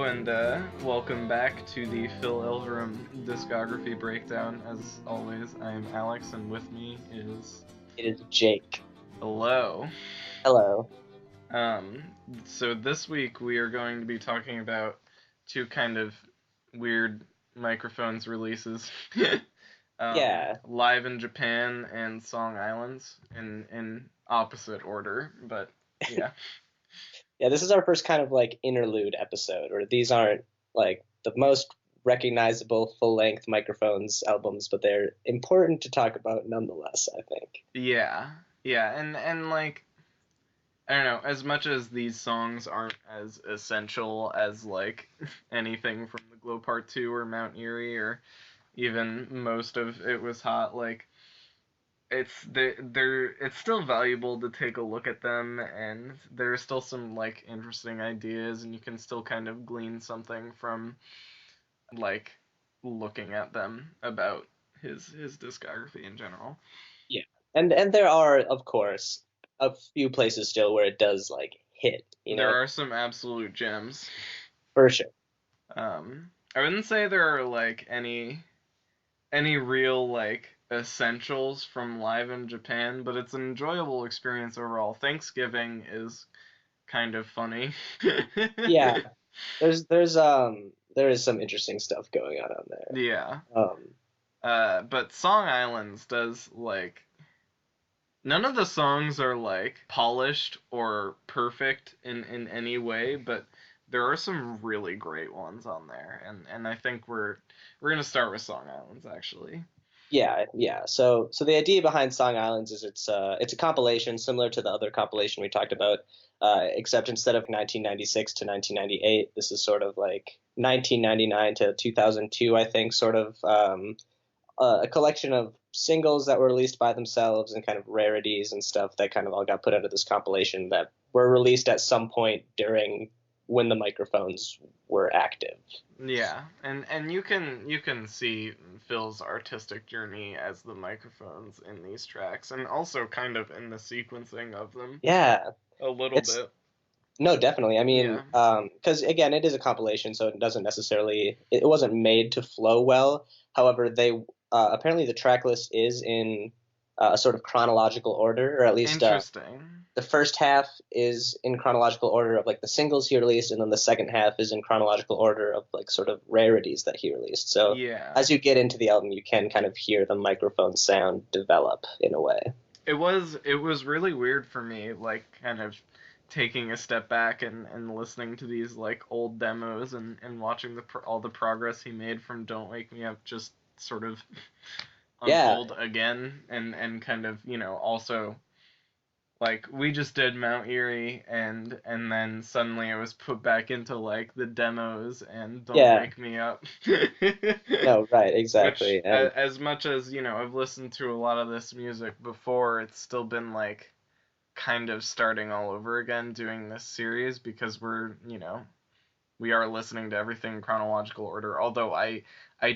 and welcome back to the Phil Elverum discography breakdown. As always, I am Alex, and with me is... It is Jake. Hello. Hello. So this week we are going to be talking about two kind of weird microphones releases. Yeah. Live in Japan and Song Islands in opposite order, but yeah. Yeah, this is our first kind of like interlude episode, or these aren't like the most recognizable full-length microphones albums, but they're important to talk about nonetheless, I think. Yeah, and like, I don't know, as much as these songs aren't as essential as like anything from the Glow Part 2 or Mount Erie or even most of It Was Hot, like it's still valuable to take a look at them, and there are still some like interesting ideas, and you can still kind of glean something from like looking at them about his discography in general. Yeah. And there are, of course, a few places still where it does like hit, There are some absolute gems. For sure. I wouldn't say there are like any real like essentials from Live in Japan, but it's an enjoyable experience overall. Thanksgiving is kind of funny. Yeah. There is some interesting stuff going on there. Yeah. Um But Song Islands does like none of the songs are like polished or perfect in any way, but there are some really great ones on there, and I think we're gonna start with Song Islands actually. Yeah. So the idea behind Song Islands is it's a compilation similar to the other compilation we talked about, except instead of 1996 to 1998, this is sort of like 1999 to 2002, I think, sort of a collection of singles that were released by themselves and kind of rarities and stuff that kind of all got put into this compilation that were released at some point during when the microphones were active. Yeah, and you can see Phil's artistic journey as the microphones in these tracks, and also kind of in the sequencing of them Yeah, a little it's bit. no, definitely. I mean, Yeah. because again, it is a compilation, so it doesn't necessarily, it wasn't made to flow well. However, they apparently the track list is in a sort of chronological order, or at least Interesting. the first half is in chronological order of like the singles he released, and then the second half is in chronological order of like sort of rarities that he released. So Yeah. as you get into the album, you can kind of hear the microphone sound develop in a way. It was really weird for me, like kind of taking a step back and listening to these like old demos and watching all the progress he made from Don't Wake Me Up just sort of Yeah, unfold again, and kind of, also like we just did Mount Erie, and then suddenly it was put back into like the demos and Don't yeah, Wake Me Up. no, right, Which, exactly. And as much as, I've listened to a lot of this music before, it's still been like kind of starting all over again doing this series because we are listening to everything in chronological order. Although I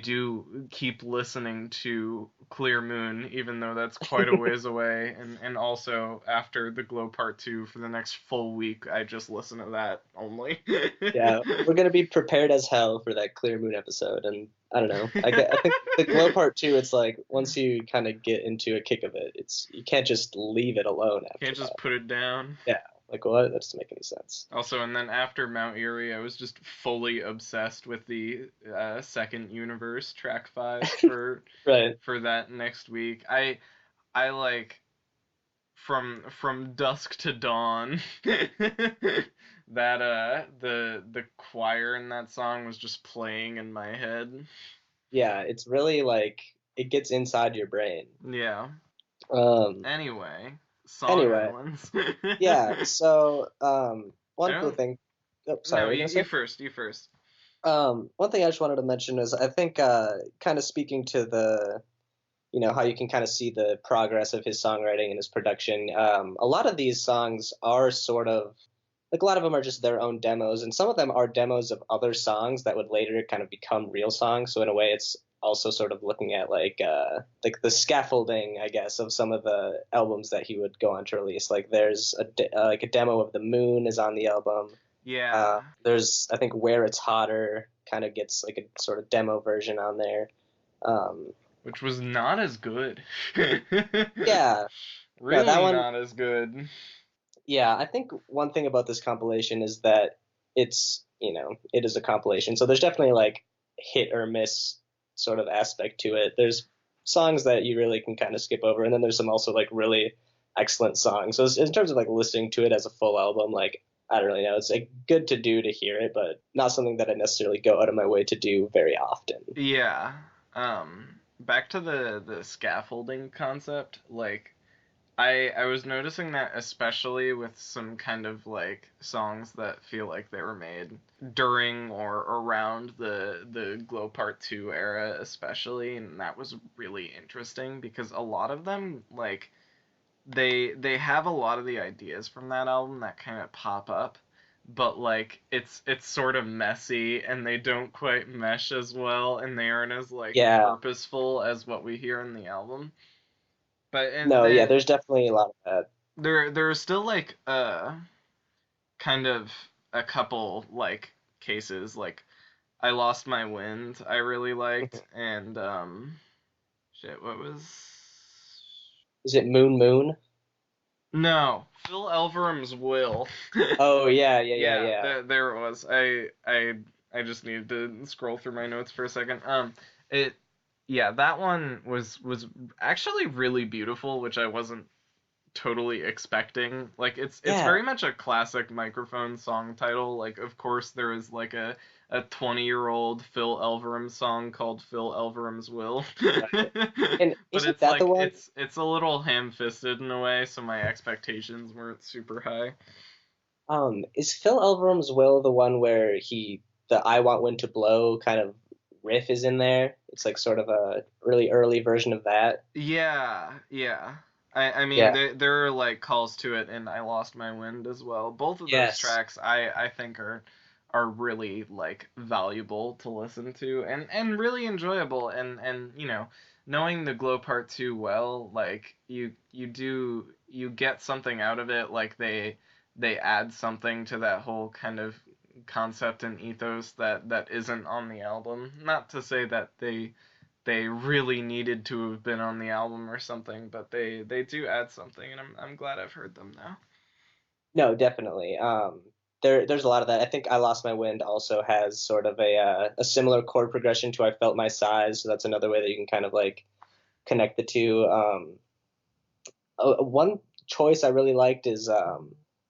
do keep listening to Clear Moon, even though that's quite a ways away, and also after the Glow Part 2 for the next full week, I just listen to that only. yeah, we're gonna be prepared as hell for that Clear Moon episode, and I don't know. I think the Glow Part 2, it's like once you kind of get into a kick of it, it's you can't just leave it alone after Can't just that. put it down. Yeah, like what? That doesn't make any sense. Also, and then after Mount Erie, I was just fully obsessed with the Second Universe track 5 for Right. for that next week. I like from dusk to dawn. That the choir in that song was just playing in my head. Yeah, it's really like it gets inside your brain. Yeah. Um. Anyway, Song Anyway, Islands. yeah. So, I one cool don't. thing. Oh, sorry, No, what were you you gonna you say? first. You first. One thing I just wanted to mention is I think, kind of speaking to the, how you can kind of see the progress of his songwriting and his production. A lot of these songs are sort of like a lot of them are just their own demos, and some of them are demos of other songs that would later kind of become real songs. So in a way, it's also sort of looking at like the scaffolding, I guess, of some of the albums that he would go on to release. Like there's like a demo of The Moon is on the album. Yeah. There's, I think, Where It's Hotter kind of gets like a sort of demo version on there. Um, Which was not as good. yeah, no, that Really one. not as good. Yeah, I think one thing about this compilation is that it is a compilation. So there's definitely like hit or miss sort of aspect to it. There's songs that you really can kind of skip over, and then there's some also like really excellent songs. So in terms of like listening to it as a full album, like I don't really know. It's like good to do to hear it, but not something that I necessarily go out of my way to do very often. Yeah. Back to the scaffolding concept, like I was noticing that especially with some kind of like songs that feel like they were made during or around the Glow Part 2 era especially, and that was really interesting because a lot of them like they have a lot of the ideas from that album that kind of pop up, but like it's sort of messy and they don't quite mesh as well and they aren't as like Yeah, purposeful as what we hear in the album. But and no, yeah, then there's definitely a lot of that. there are still like kind of a couple like cases like I Lost My Wind I really liked and shit what was Is it Moon Moon? no Phil Elverum's Will. Oh yeah, yeah, yeah, Yeah, yeah. there it was. I just needed to scroll through my notes for a second. It yeah, that one was actually really beautiful, which I wasn't totally expecting. Like it's Yeah. very much a classic microphone song title. Like of course there is like a 20-year-old Phil Elverum song called Phil Elverum's Will. Right. And But isn't it's that the like one? it's a little ham-fisted in a way, so my expectations weren't super high. Is Phil Elverum's Will the one where the I Want Wind to Blow kind of riff is in there? It's like sort of a really early version of that. Yeah, yeah. I mean Yeah. there are like calls to it and I Lost My Wind as well. Both of those Yes. tracks I think are really like valuable to listen to and really enjoyable and you know, knowing the Glow Part 2 well, like you get something out of it like they add something to that whole kind of concept and ethos that isn't on the album. Not to say that they really needed to have been on the album or something, but they do add something, and I'm glad I've heard them now. No, definitely. There's a lot of that. I think I Lost My Wind also has sort of a similar chord progression to I Felt My Size, so that's another way that you can kind of like connect the two. One choice I really liked is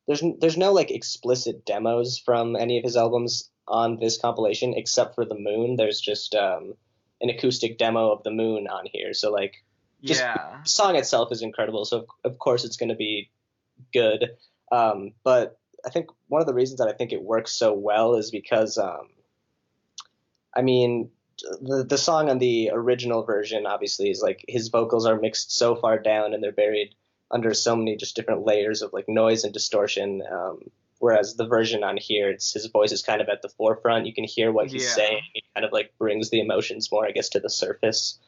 there's no like explicit demos from any of his albums on this compilation except for the Moon. There's just an acoustic demo of the Moon on here. So like just the Yeah, song itself is incredible. So of course it's going to be good. But I think one of the reasons that I think it works so well is because I mean, the song on the original version obviously is like his vocals are mixed so far down and they're buried under so many just different layers of like noise and distortion. Whereas the version on here, it's his voice is kind of at the forefront. You can hear what he's saying. yeah, It kind of like brings the emotions more, I guess, to the surface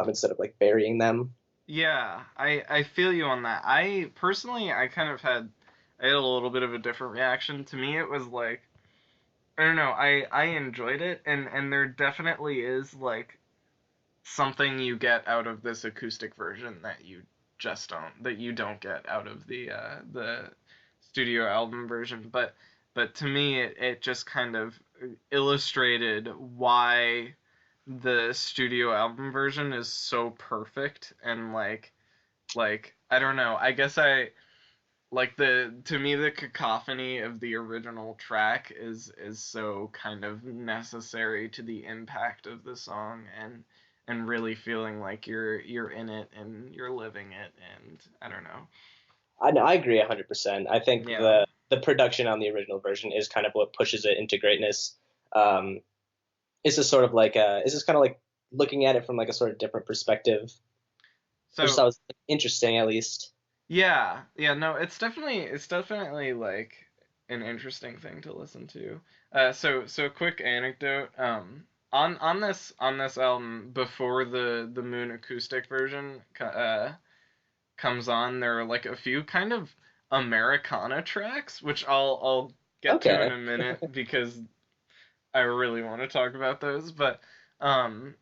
instead of like burying them. yeah. I feel you on that. I personally I kind of I had a little bit of a different reaction. To me, it was like I don't know. I enjoyed it, and there definitely is like something you get out of this acoustic version that you don't get out of the studio album version. But to me it just kind of illustrated why the studio album version is so perfect and like I don't know. I guess I like the to me the cacophony of the original track is so kind of necessary to the impact of the song and really feeling like you're in it and you're living it and I don't know. I know, I agree 100%. I think Yeah. the production on the original version is kind of what pushes it into greatness. Um, it's just sort of like it's just kind of like looking at it from like a sort of different perspective. I just So thought it was interesting, at least. yeah, yeah, no, it's definitely like an interesting thing to listen to. So quick anecdote. On this album before the Moon acoustic version comes on, there are like a few kind of Americana tracks, which I'll get to in Okay. a minute because I really want to talk about those. But um,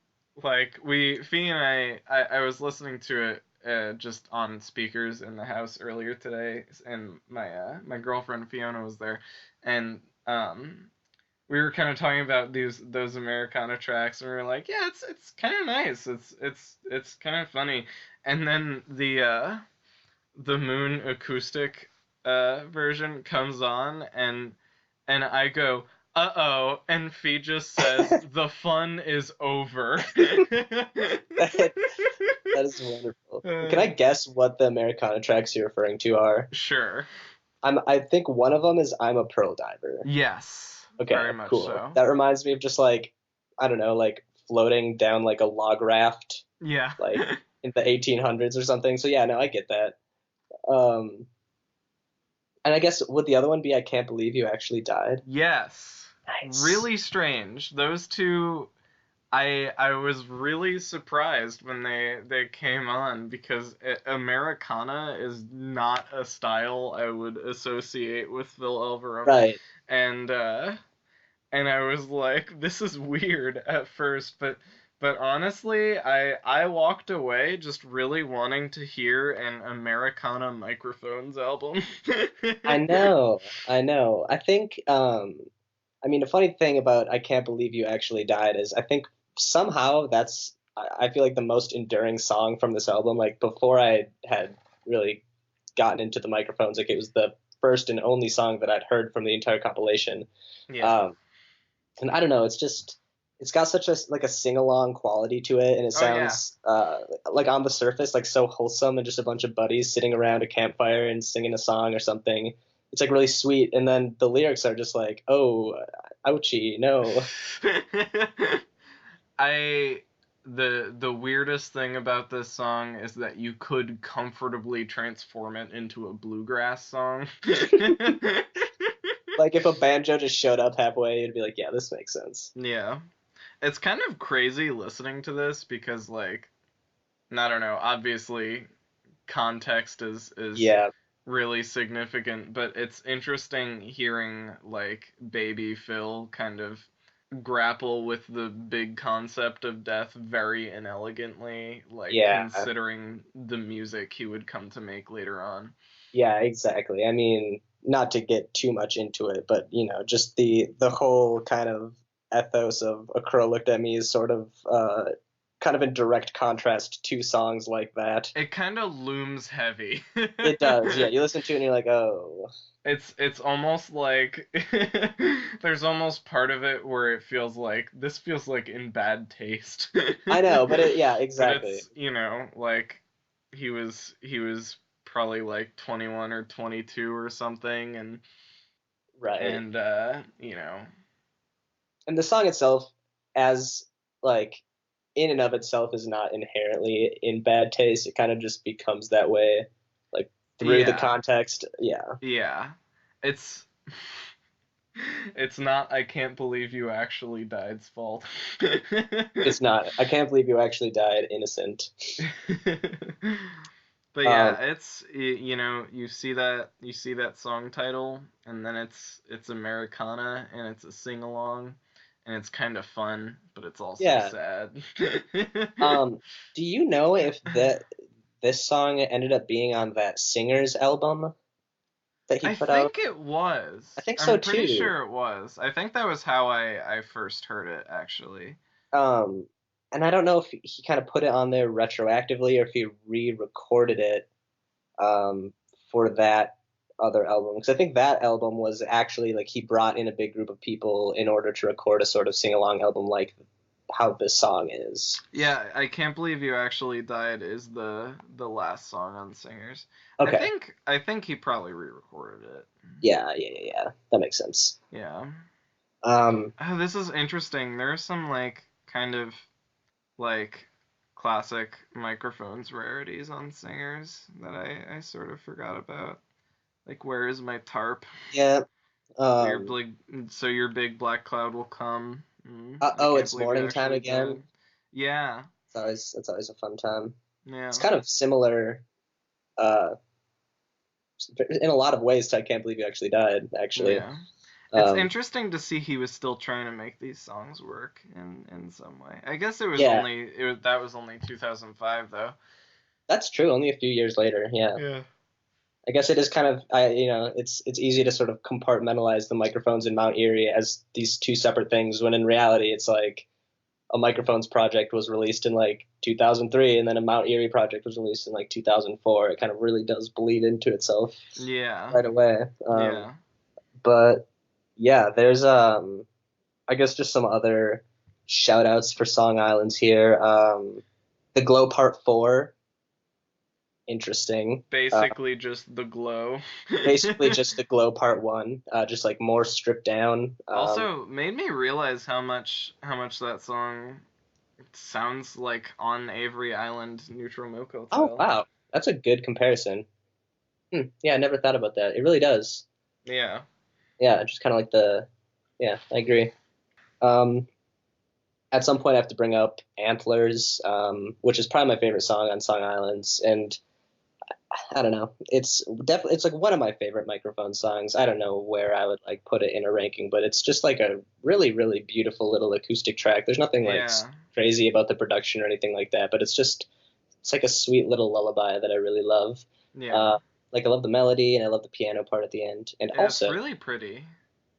like Fee and I was listening to it just on speakers in the house earlier today, and my girlfriend Fiona was there, and we were kind of talking about those Americana tracks, and we were like, yeah, it's kind of nice. It's kind of funny. And then the Moon acoustic version comes on, and I go, uh-oh, and Fee just says, the fun is over. That, that is wonderful. Can I guess what the Americana tracks you're referring to are? Sure. I think one of them is I'm a Pearl Diver. Yes, very Okay, much cool. so. That reminds me of just like, I don't know, like floating down like a log raft, Yeah. like in the 1800s or something. So yeah, no, I get that. Um, and I guess would the other one be I Can't Believe You Actually Died? Yes. Nice. Really strange. Those two, I was really surprised when they came on because Americana is not a style I would associate with Phil Elverum, Right. and I was like, this is weird at first, but honestly, I walked away just really wanting to hear an Americana Microphones album. I know. I know. I think I mean the funny thing about I Can't Believe You Actually Died is I think somehow that's I feel like the most enduring song from this album. Like before I had really gotten into the microphones, like it was the first and only song that I'd heard from the entire compilation. Yeah. Um, and I don't know, it's just it's got such a like a sing along quality to it, and it Oh yeah. sounds like on the surface like so wholesome and just a bunch of buddies sitting around a campfire and singing a song or something. It's like really sweet, and then the lyrics are just like, oh, ouchie, no. I the weirdest thing about this song is that you could comfortably transform it into a bluegrass song. Like if a banjo just showed up halfway, it'd be like, yeah, this makes sense. Yeah. It's kind of crazy listening to this because like I don't know, obviously context is Yeah, really significant, but it's interesting hearing like baby Phil kind of grapple with the big concept of death very inelegantly, like yeah, considering the music he would come to make later on. yeah, exactly. I mean, not to get too much into it, but you know, just the whole kind of ethos of A Crow Looked at Me is sort of kind of in direct contrast to songs like that. It kind of looms heavy. It does, yeah. You listen to it and you're like, oh, It's almost like there's almost part of it where it feels like this feels like in bad taste. I know, but yeah, But exactly. it's, like he was probably like 21 or 22 or something, Right. and And the song itself, as like in and of itself, is not inherently in bad taste. It kind of just becomes that way, like through the yeah. context. Yeah, Yeah. It's it's not I can't believe you actually died's fault. it's not. I can't believe you actually died innocent. But yeah, Um, it's you see that song title, and then it's Americana, and it's a sing along, and it's kind of fun, but it's also yeah. sad. Do you know if this song ended up being on that Singers album that he I put out? think it I was. think so I'm pretty too. sure it was. I think that was how I first heard it, actually. Um, and I don't know if he kind of put it on there retroactively or if he re-recorded it um, for that other album. Because I think that album was actually like he brought in a big group of people in order to record a sort of sing-along album like how this song is. Yeah, I can't believe you actually died is the last song on Singers. I Okay. think I think he probably re-recorded it. Yeah, yeah, yeah, yeah. That makes sense. Yeah. Um, Oh, this is interesting. There's some like kind of like classic microphones rarities on Singers that I sort of forgot about. Like where is my tarp? yeah. So your Um, big black cloud will come. I oh, can't it's believe you morning time actually again. died. Yeah. It's always a fun time. Yeah. It's kind of similar uh, in a lot of ways to I Can't Believe You Actually Died, actually. Yeah. It's Um, interesting to see he was still trying to make these songs work in some way. I guess yeah, that was only 2005 though. that's true. Only a few years later. Yeah. Yeah. I guess it is kind of, it's easy to sort of compartmentalize the microphones in Mount Erie as these two separate things, when in reality it's like a microphones project was released in like 2003, and then a Mount Erie project was released in like 2004. It kind of really does bleed into itself Yeah. right away. Yeah. But yeah, there's I guess just some other shout outs for Song Islands here. The Glow Part 4, interesting. Basically just the glow. Basically just the Glow Part 1, just like more stripped down. Also made me realize how much that song sounds like on Avery Island Neutral Milk Oh Hotel. wow, that's a good comparison. Yeah, I never thought about that. It really does. Yeah. Yeah, just kind of like yeah, I agree. Um, at some point I have to bring up Antlers, which is probably my favorite song on Song Islands, and I don't know. It's definitely, it's like one of my favorite microphone songs. I don't know where I would like put it in a ranking, but it's just like a really, really beautiful little acoustic track. There's nothing like Yeah. crazy about the production or anything like that, but it's like a sweet little lullaby that I really love. Yeah. Uh, like I love the melody and I love the piano part at the end, and Yeah, it's also really pretty.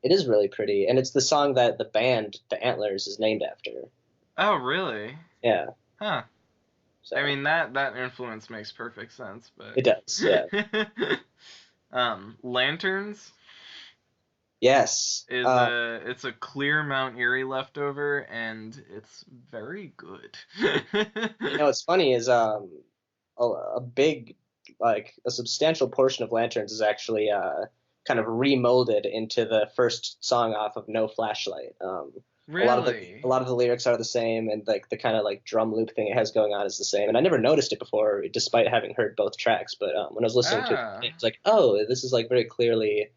it is really pretty, and it's the song that the band, the Antlers, is named after. Oh, really? Yeah, Huh. I so mean that influence makes perfect sense, it does. Yeah. but Lanterns Yes. is it's a clear Mount Erie leftover and it's very good. What's funny is a big, like a substantial portion of Lanterns is actually kind of remolded into the first song off of No Flashlight. A Really? lot of the lyrics are the same, and like the kind of like drum loop thing it has going on is the same. And I never noticed it before, despite having heard both tracks. But when I was listening to it, Ah, it's like, oh, this is like very clearly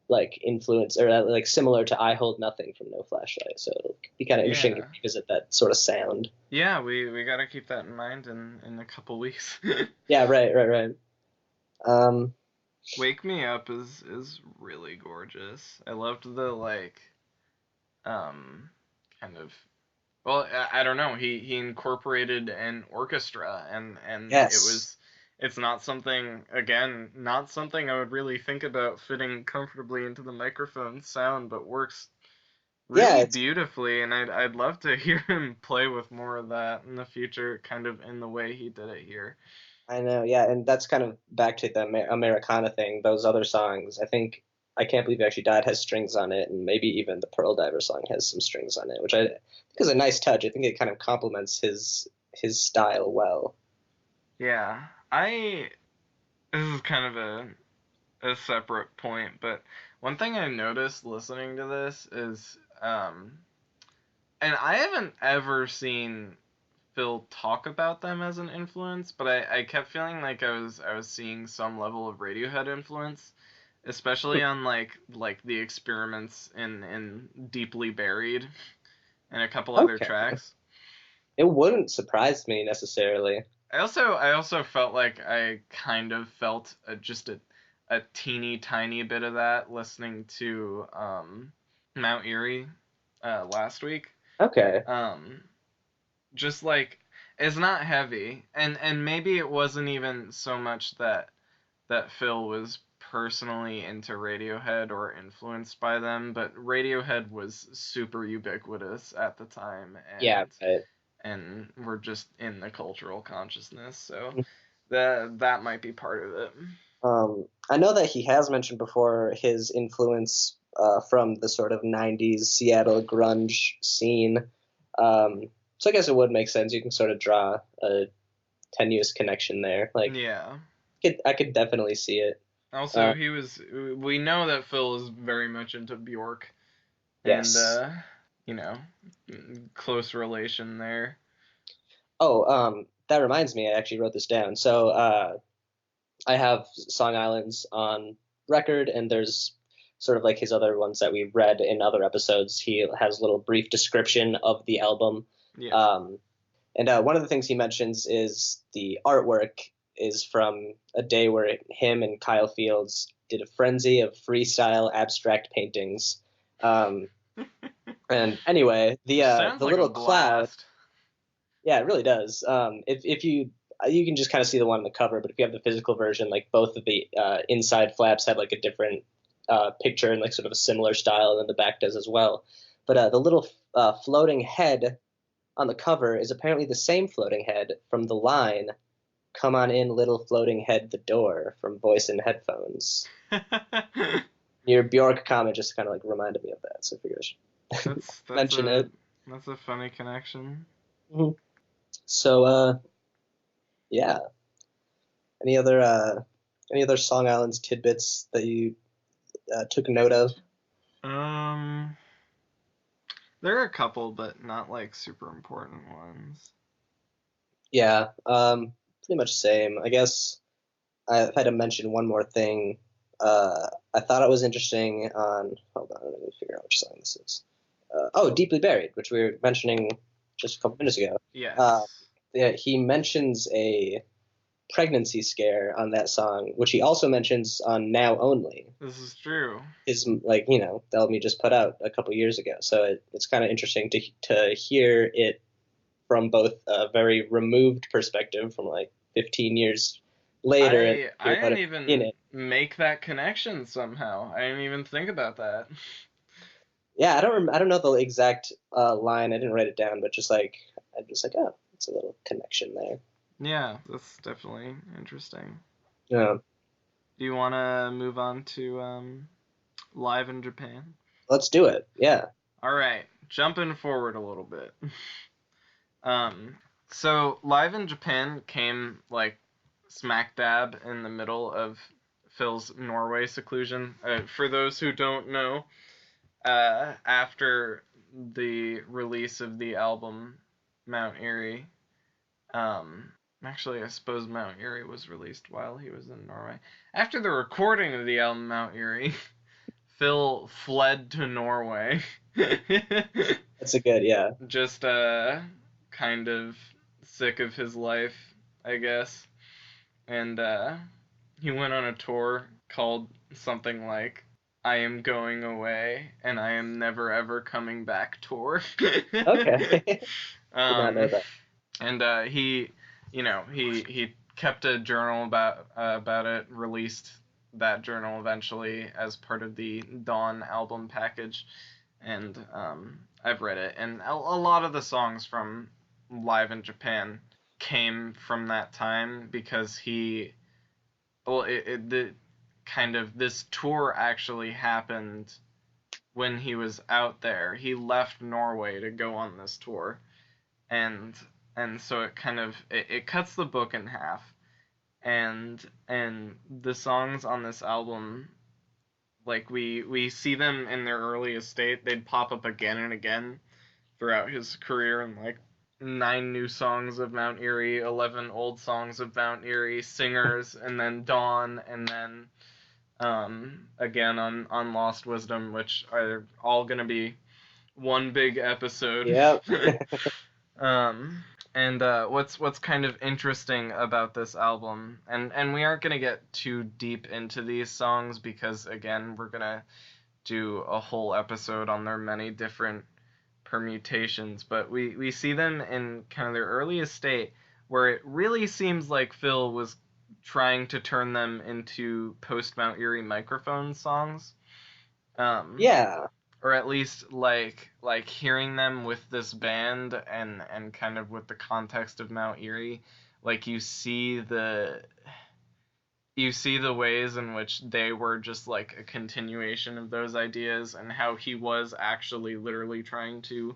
like influence or like similar to I Hold Nothing from No Flashlight. So it'll be kind of interesting to yeah. revisit that sort of sound. Yeah, we gotta keep that in mind in a couple weeks. Yeah, right. Um, Wake Me Up is really gorgeous. I loved the like um kind of well, I don't know. He incorporated an orchestra, and yes. it's not something, again, not something I would really think about fitting comfortably into the microphone sound, but works Yeah, really it's beautifully, and I'd love to hear him play with more of that in the future, kind of in the way he did it here. I know, yeah, and that's kind of back to the Americana thing. Those other songs, I think, I Can't Believe You Actually Died has strings on it, and maybe even the Pearl Diver song has some strings on it, which I think is a nice touch. I think it kind of complements his style well. Yeah, this is kind of a separate point, but one thing I noticed listening to this is and I haven't ever seen Phil talk about them as an influence, but I kept feeling like I was seeing some level of Radiohead influence, especially on like the experiments in Deeply Buried and a couple other Okay, tracks. it wouldn't surprise me necessarily. I also felt like I kind of felt a teeny tiny bit of that listening to Mount Erie last week. Okay, Um, just like it's not heavy, and maybe it wasn't even so much that Phil was personally into Radiohead or influenced by them, but Radiohead was super ubiquitous at the time, yeah, and we're just in the cultural consciousness, so that might be part of it. I know that he has mentioned before his influence from the sort of '90s Seattle grunge scene. Um, so I guess it would make sense. You can sort of draw a tenuous connection there. Like, Yeah. I could definitely see it. Also, Uh, we know that Phil is very much into Bjork, and yes. you know, close relation there. Oh, that reminds me. I actually wrote this down. So I have Song Islands on record, and there's sort of like his other ones that we've read in other episodes. He has a little brief description of the album. Yeah. Um, and one of the things he mentions is the artwork is from a day where him and Kyle Fields did a frenzy of freestyle abstract paintings. And anyway, Sounds the like a little cloud, blast. yeah, it really does. If you can just kind of see the one on the cover, but if you have the physical version, like both of the inside flaps have like a different picture and like sort of a similar style, and then the back does as well. But the little floating head on the cover is apparently the same floating head from the line "Come on in, little floating head, the door" from Voice in Headphones. Your Bjork comment just kind of like reminded me of that, so I figured I should mention it. That's a funny connection. Mm-hmm. So yeah. Any other Song Islands tidbits that you took note of? Um, there are a couple, but not like super important ones. Yeah, pretty much same. I guess if I had to mention one more thing, I thought it was interesting on. Hold on, let me figure out which song this is. Deeply Buried, which we were mentioning just a couple minutes ago. Yes. Yeah, he mentions a pregnancy scare on that song, which he also mentions on Now Only. This is true. Is like the album he just put out a couple years ago. So it's kind of interesting to hear it from both a very removed perspective from like 15 years later and I hear about didn't it in even it. make that connection somehow. I didn't even think about that. Yeah, I don't know the exact line. I didn't write it down, but I'm just like, oh, it's a little connection there. Yeah, that's definitely interesting. Yeah, Do you want to move on to live in Japan? let's do it. Yeah. All right, jumping forward a little bit. Um, so live in Japan came like smack dab in the middle of Phil's Norway seclusion. For those who don't know, after the release of the album Mount Erie, actually I suppose Mount Erie was released while he was in Norway. After the recording of the album Mount Erie, Phil fled to Norway. That's a good, yeah. Just kind of sick of his life, I guess. And he went on a tour called something like I Am Going Away and I Am Never Ever Coming Back tour. Okay. Did not know um that. and he kept a journal about it, released that journal eventually as part of the Dawn album package, and I've read it, and a lot of the songs from Live in Japan came from that time because the kind of this tour actually happened when he was out there. He left Norway to go on this tour, and so it kind of it cuts the book in half, and the songs on this album, like we see them in their earliest state, they'd pop up again and again throughout his career, and like 9 new songs of Mount Erie, 11 old songs of Mount Erie, Singers, and then Dawn, and then again on Lost Wisdom, which are all gonna be one big episode. Yeah. um, and what's kind of interesting about this album, and we aren't gonna get too deep into these songs because again we're gonna do a whole episode on their many different permutations, but we see them in kind of their earliest state where it really seems like Phil was trying to turn them into post Mount Erie microphone songs. Yeah. Or at least like hearing them with this band and kind of with the context of Mount Erie, like you see the ways in which they were just like a continuation of those ideas and how he was actually literally trying to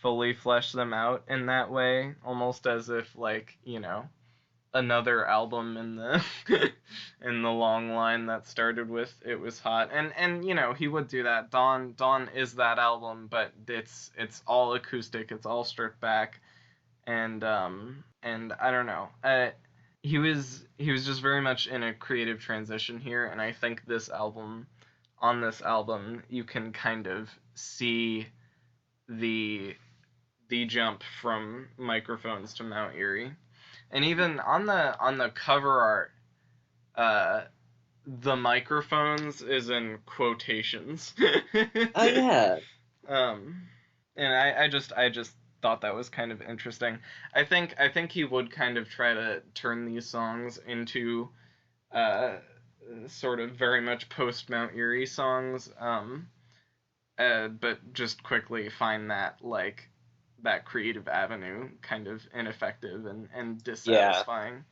fully flesh them out in that way, almost as if like, another album in the in the long line that started with It Was Hot. And he would do that. Dawn is that album, but it's all acoustic, it's all stripped back, and I don't know. He was just very much in a creative transition here, and I think on this album you can kind of see the jump from microphones to Mount Erie. And even on the cover art, uh, the microphones is in quotations. Oh yeah, um, and I just thought that was kind of interesting. I think he would kind of try to turn these songs into uh sort of very much post Mount Erie songs, but just quickly find that like that creative avenue kind of ineffective and yeah. dissatisfying.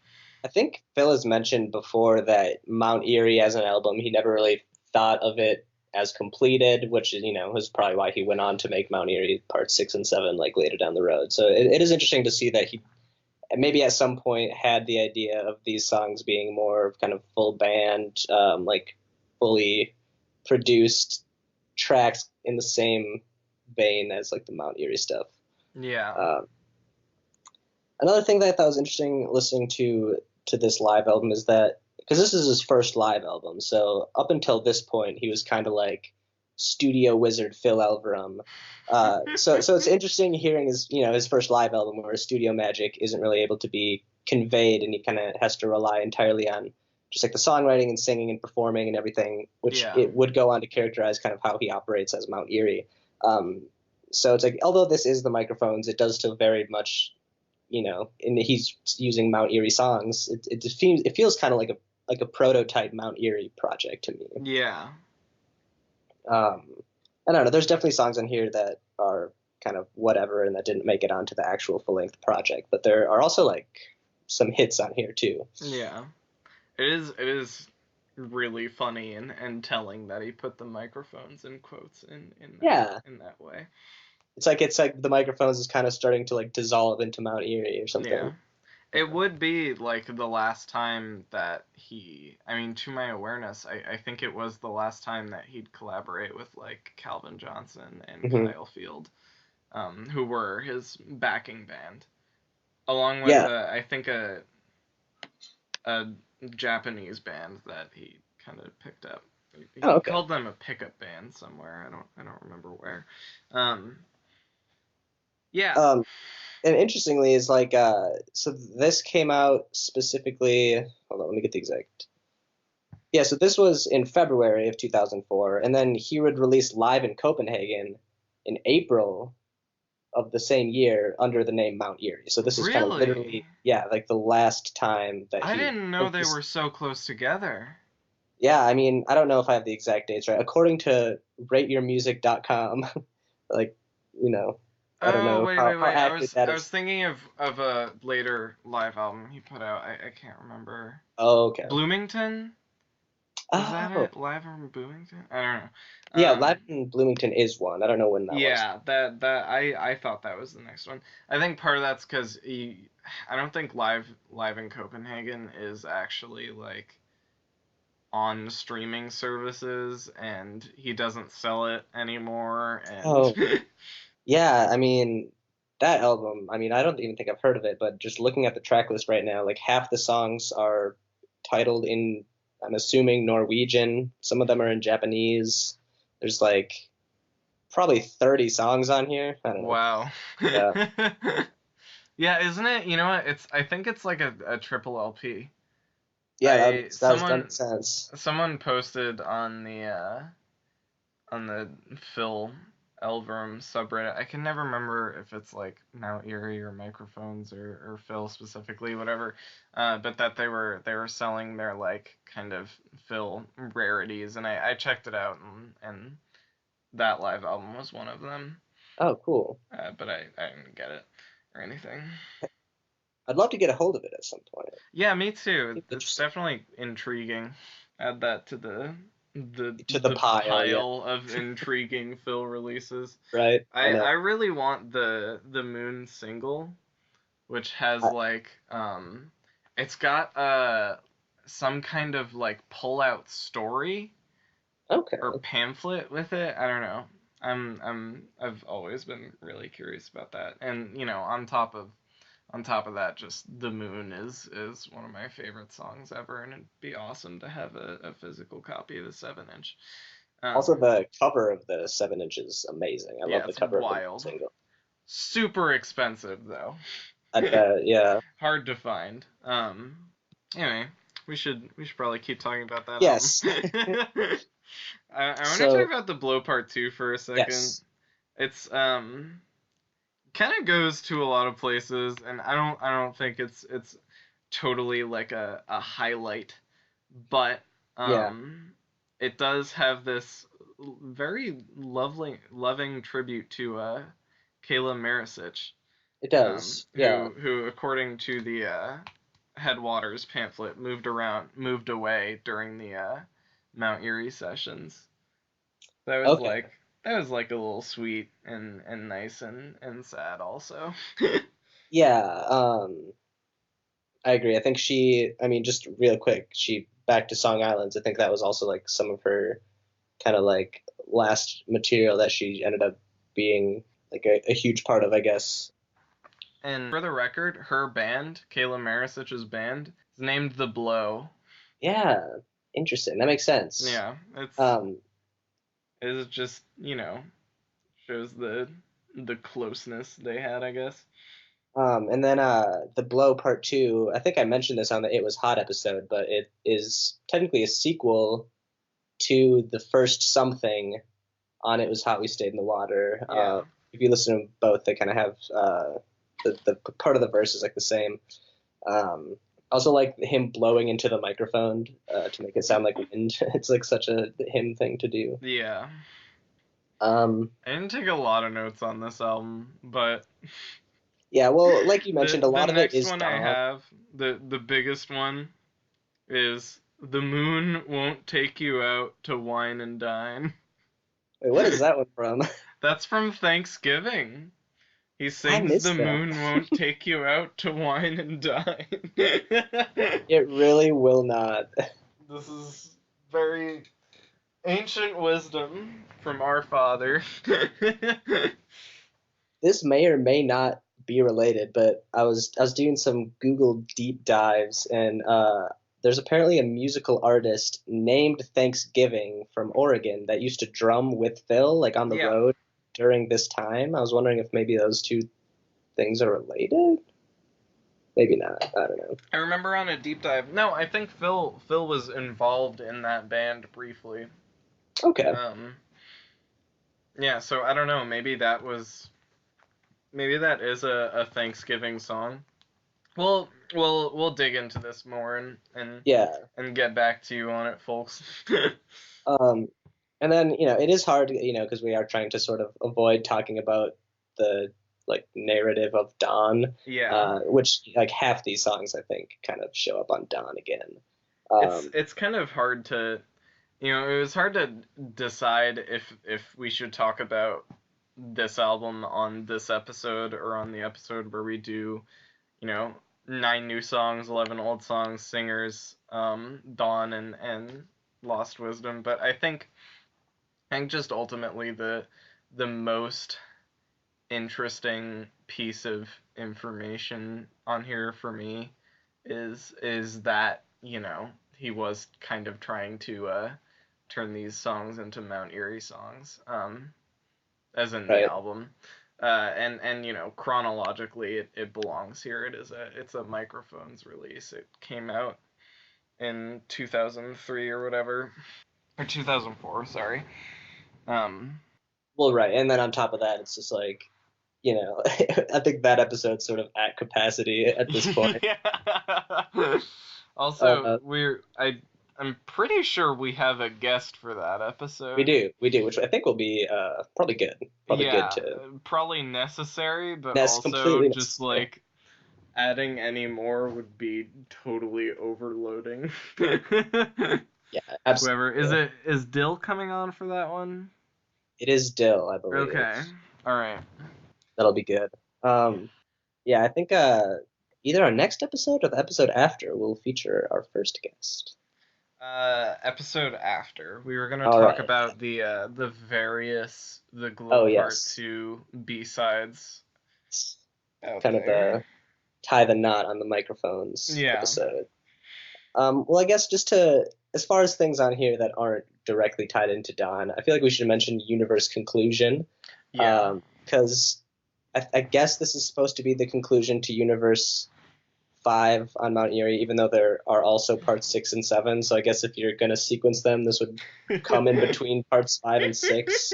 I think Phil has mentioned before that Mount Erie as an album, he never really thought of it as completed, which is, was probably why he went on to make Mount Erie Part 6 and 7 like later down the road. So it is interesting to see that he maybe at some point had the idea of these songs being more kind of full band, like fully produced tracks in the same vein as like the Mount Erie stuff. Yeah. Um, Another thing that I thought was interesting listening to this live album is that because this is his first live album, so up until this point he was kind of like studio wizard Phil Elverum. So it's interesting hearing his first live album where his studio magic isn't really able to be conveyed, and he kind of has to rely entirely on just like the songwriting and singing and performing and everything, which Yeah. it would go on to characterize kind of how he operates as Mount Erie. Um, so it's like although this is the microphones, it does still very much and he's using Mount Erie songs. It feels kind of like a prototype Mount Erie project to me. Yeah. Um, I don't know. There's definitely songs on here that are kind of whatever and that didn't make it onto the actual full length project, but there are also like some hits on here too. Yeah. It is really funny and telling that he put the microphones in quotes Yeah, in that way. it's like the microphones is kind of starting to like dissolve into Mount Erie or Yeah. something. It would be like the last time that I mean, to my awareness, I think it was the last time that he'd collaborate with like Calvin Johnson and Hmm. Kyle Field, who were his backing band, along with Yeah. I think a Japanese band that he kind of picked up. Oh, He okay. called them a pickup band somewhere. I don't remember where. Um, yeah. Um, and interestingly is like so this came out specifically. Hold on, let me get the exact. Yeah, so this was in February of 2004, and then he would release Live in Copenhagen in April of the same year under the name Mount Erie. So this is kind of Really? literally, yeah, like the last time that I he didn't know they released. were so close together. Yeah, I mean, I don't know if I have the exact dates right. According to rateyourmusic.com, like, you know, I don't Oh, know wait, how, wait, how wait. I accurate was that I was is. thinking of a later live album he put out. I can't remember. Oh, okay. Bloomington? Is that Oh, it? Live from Bloomington? I don't know. yeah, Live in Bloomington is one. I don't know when that was. Yeah, that I thought that was the next one. I think part of that's because I don't think live in Copenhagen is actually like on streaming services, and he doesn't sell it anymore. And Oh, yeah, I mean, that album, I mean, I don't even think I've heard of it, but just looking at the track list right now, like half the songs are titled in, I'm assuming, Norwegian. Some of them are in Japanese. There's like probably 30 songs on here. I don't know. wow. Yeah. Yeah, isn't it? You know what? I think it's like a triple LP. Yeah, I that makes sense. someone posted on the Phil Elverum subreddit. I can never remember if it's like Mount Erie or microphones or Phil specifically, whatever. But that they were selling their like kind of Phil rarities, and I checked it out, and that live album was one of them. Oh, cool. But I didn't get it or anything. I'd love to get a hold of it at some point. Yeah, me too. Seems It's interesting. definitely intriguing. Add that to To the the pile, yeah. pile of intriguing Phil releases. Right? I I know. really want the Moon single, which has I, like it's got some kind of like pull out story or okay. pamphlet with it. I don't know. I've always been really curious about that. And on top of that, just The Moon is one of my favorite songs ever, and it'd be awesome to have a physical copy of the 7 inch. Also, Um, the cover of the 7 inch is amazing. I love yeah, the it's cover of the wild. single. Super expensive though. I bet, yeah. Hard to find. Anyway, we should probably keep talking about that Yes. album. I want to So talk about the Blow Part 2 for a second. yes, It's kind of goes to a lot of places, and I don't think it's totally like a highlight, but yeah, it does have this very loving tribute to Kayla Marisic, it does. Yeah, who according to the Headwaters pamphlet moved away during the Mount Erie sessions. That was okay, like a little sweet and nice and sad also. yeah. I agree. I think I mean, just real quick, back to Song Islands. I think that was also like some of her kind of like last material that she ended up being like a huge part of, I guess. And for the record, her band, Kayla Marisic's band, is named The Blow. Yeah, interesting. That makes sense. Yeah, Um, it's just, shows the closeness they had, I guess. and then the Blow Part Two. I think I mentioned this on the It Was Hot episode, but it is technically a sequel to the first something on It Was Hot We Stayed in the Water. Yeah. If you listen to both, they kind of have the part of the verse is like the same. Um, also like him blowing into the microphone to make it sound like wind. It's like such a him thing to do. Yeah. Um, I didn't take a lot of notes on this album, but yeah, well, like you the mentioned, a the lot of it next is one I Dawn. have, the biggest one is "The moon won't take you out to wine and dine." Wait, what is that one from? That's from Thanksgiving. He I sings "The missed that. moon won't take you out to wine and dine." It really will not. This is very ancient wisdom from our father. This may or may not be related, but I was doing some Google deep dives, and there's apparently a musical artist named Thanksgiving from Oregon that used to drum with Phil, like on the Yeah. road during this time. I was wondering if maybe those two things are related. Maybe not. I don't know. I remember on a deep dive. No, I think Phil was involved in that band briefly. Okay. Um, yeah, so I don't know. Maybe that is a Thanksgiving song. We'll dig into this more Yeah. and get back to you on it, folks. Um, and then, it is hard, because we are trying to sort of avoid talking about the like narrative of Dawn, Yeah. which like half these songs I think kind of show up on Dawn again. It's kind of hard to it was hard to decide if we should talk about this album on this episode or on the episode where we do, 9 new songs, 11 old songs, singers, Dawn and Lost Wisdom. But I think just ultimately the most interesting piece of information on here for me is that he was kind of trying to turn these songs into Mount Erie songs, as in the Right. album. And chronologically it belongs here. It's a Microphones release. It came out in 2003 or whatever, or 2004. Sorry. Um. Well, right. And then on top of that, it's just like, I think that episode's sort of at capacity at this point. Yeah. Also, Uh, I'm pretty sure we have a guest for that we episode. do, we do, which I think will be probably good Yeah, to. probably necessary, but That's also completely just necessary. like adding any more would be totally overloading. Yeah, Whoever absolutely. is Dill coming on for that one? It is Dill, I believe. Okay. All right. That'll be good. Um, yeah, I think either our next episode or the episode after will feature our first guest. Episode after we were gonna All talk right. about the Oh Glow Part yes. 2 B-sides It's out kind of there. the tie the knot on the microphones Yeah. episode. Well, I guess just as far as things on here that aren't directly tied into Dawn, I feel like we should mention Universe Conclusion, Yeah. because I guess this is supposed to be the conclusion to Universe 5 on Mount Erie, even though there are also parts 6 and 7. So I guess if you're going to sequence them, this would come in between parts 5 and 6.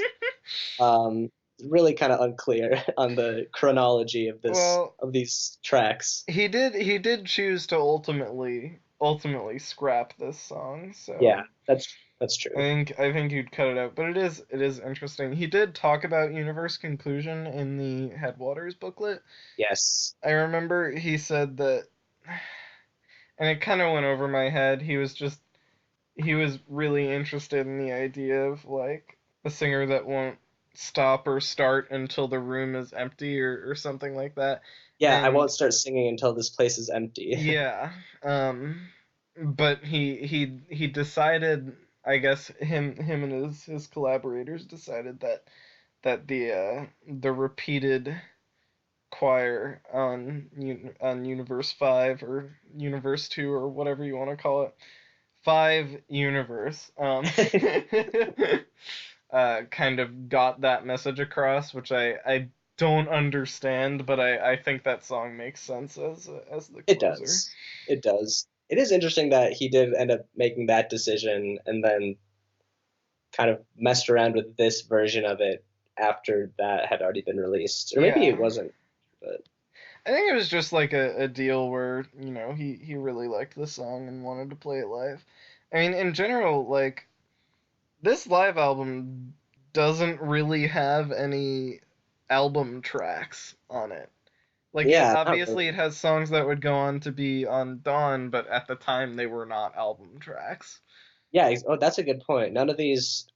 Really kind of unclear on the chronology of Well, these tracks. he did choose to ultimately scrap this song, Yeah, so that's I true. think I think you'd cut it out. But it is interesting. He did talk about Universe Conclusion in the Headwaters booklet. Yes. I remember he said that, and it kind of went over my head. He was really interested in the idea of like a singer that won't stop or start until the room is empty or something like that. Yeah, I And won't start singing until this place is empty. yeah, but he decided, I guess him and his collaborators decided that the repeated choir on Universe 5 or Universe 2 or whatever you want to call it, 5 Universe, kind of got that message across, which I don't understand, but I think that song makes sense as the It closer. does. It does. It is interesting that he did end up making that decision and then kind of messed around with this version of it after that had already been released. Or maybe it Yeah. wasn't, but I think it was just like a deal where, he really liked the song and wanted to play it live. I mean, in general, like, this live album doesn't really have any album tracks on it. Like, it yeah, not obviously really. it has songs that would go on to be on Dawn, but at the time they were not album tracks. Yeah, oh, that's a good point. None of these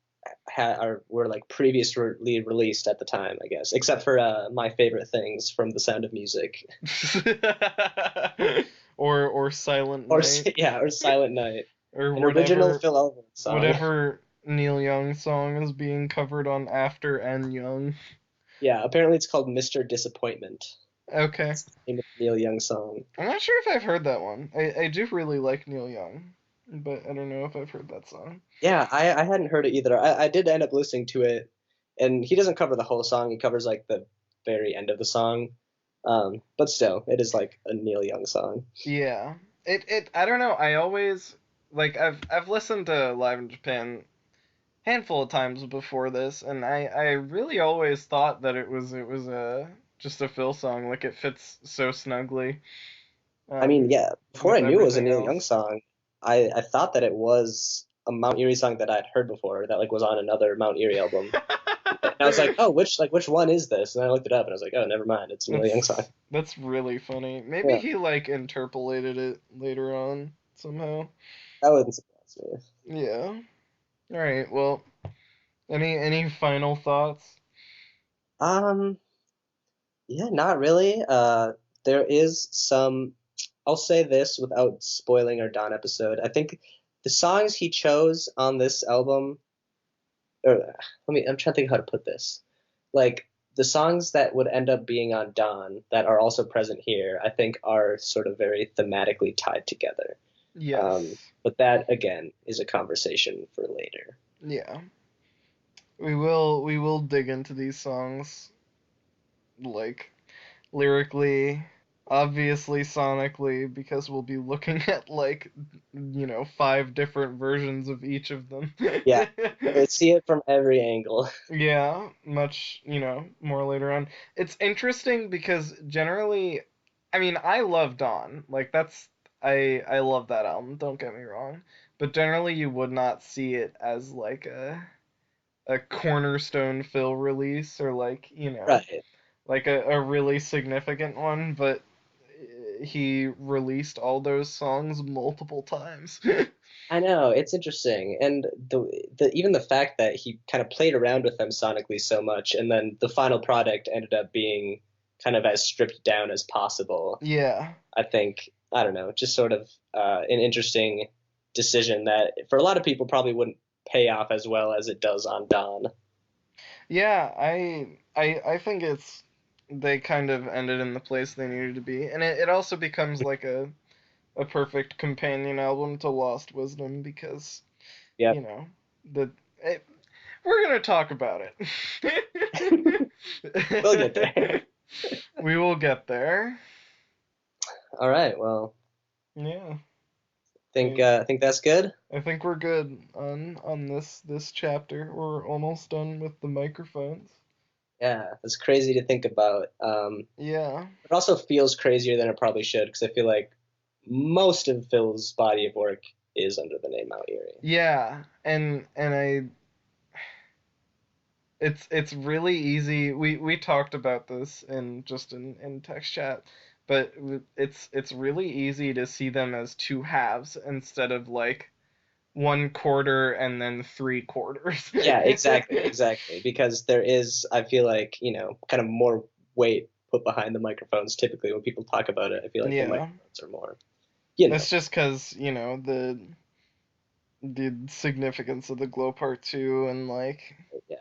were like previously released at the time, I guess, except for My Favorite Things from The Sound of Music. Or Silent Or Night yeah, or Silent Night, or an original whatever Phil Elverum song. whatever Neil Young song is being covered on After and Young. Yeah, apparently it's called Mr. Disappointment. Okay. It's the name of the Neil Young song. I'm not sure if I've heard that one. I do really like Neil Young, but I don't know if I've heard that song. Yeah, I hadn't heard it either. I did end up listening to it, and he doesn't cover the whole song. He covers like the very end of the song. But still, it is like a Neil Young song. Yeah. It I don't know. I always like I've listened to Live in Japan handful of times before this, and I really always thought that it was a just a Phil song. Like it fits so snugly I mean, yeah, before I with knew it was a everything Neil Young else. song, I thought that it was a Mount Erie song that I'd heard before that like was on another Mount Erie album. And I was like, oh, which one is this? And I looked it up, and I was like, oh, never mind, it's a Neil Young song. That's really funny. Maybe Yeah, he like interpolated it later on somehow. that wouldn't surprise me. Yeah. All right. Well, any final thoughts? Um, yeah, not really. There is some. I'll say this without spoiling our Dawn episode. I think the songs he chose on this album, or I'm trying to think how to put this. Like the songs that would end up being on Dawn that are also present here, I think are sort of very thematically tied together. Yes. But that again is a conversation for later. Yeah. We will dig into these songs like lyrically, obviously sonically, because we'll be looking at like 5 different versions of each of them. Yeah, let's see it from every angle. Yeah, much, more later on. It's interesting because generally, I mean, I love Dawn. Like I love that album, don't get me wrong. But generally you would not see it as like a cornerstone Phil release or like, Right. like a really significant one, but he released all those songs multiple times. I know it's interesting, and the even the fact that he kind of played around with them sonically so much, and then the final product ended up being kind of as stripped down as possible. Yeah. I think I don't know, just sort of an interesting decision that for a lot of people probably wouldn't pay off as well as it does on Dawn. Yeah, I think it's they kind of ended in the place they needed to be. And it also becomes like a perfect companion album to Lost Wisdom because, you Yep. know, the it, we're gonna talk about We'll get there. it. We will get there. All right. Well, Yeah. think that's good. I think we're good on this chapter. We're almost done with the microphones. Yeah, it's crazy to think about. Yeah. It also feels crazier than it probably should because I feel like most of Phil's body of work is under the name Mount Erie. Yeah. And I it's really easy. We talked about this in text chat, but it's really easy to see them as two halves instead of like one quarter and then three quarters. Yeah, exactly. Because there is, I feel like, kind of more weight put behind the microphones. Typically, when people talk about it, I feel like the Yeah. microphones are more. That's just because, the significance of the glow part too, and like, Yeah.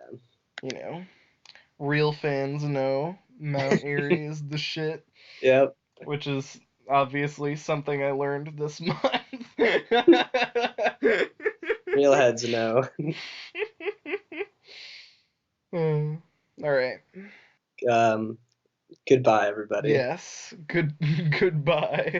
you know, real fans know Mount Erie is the shit, Yep. which is obviously something I learned this month. Real heads know. All right. Um, Goodbye, everybody. Yes. Goodbye.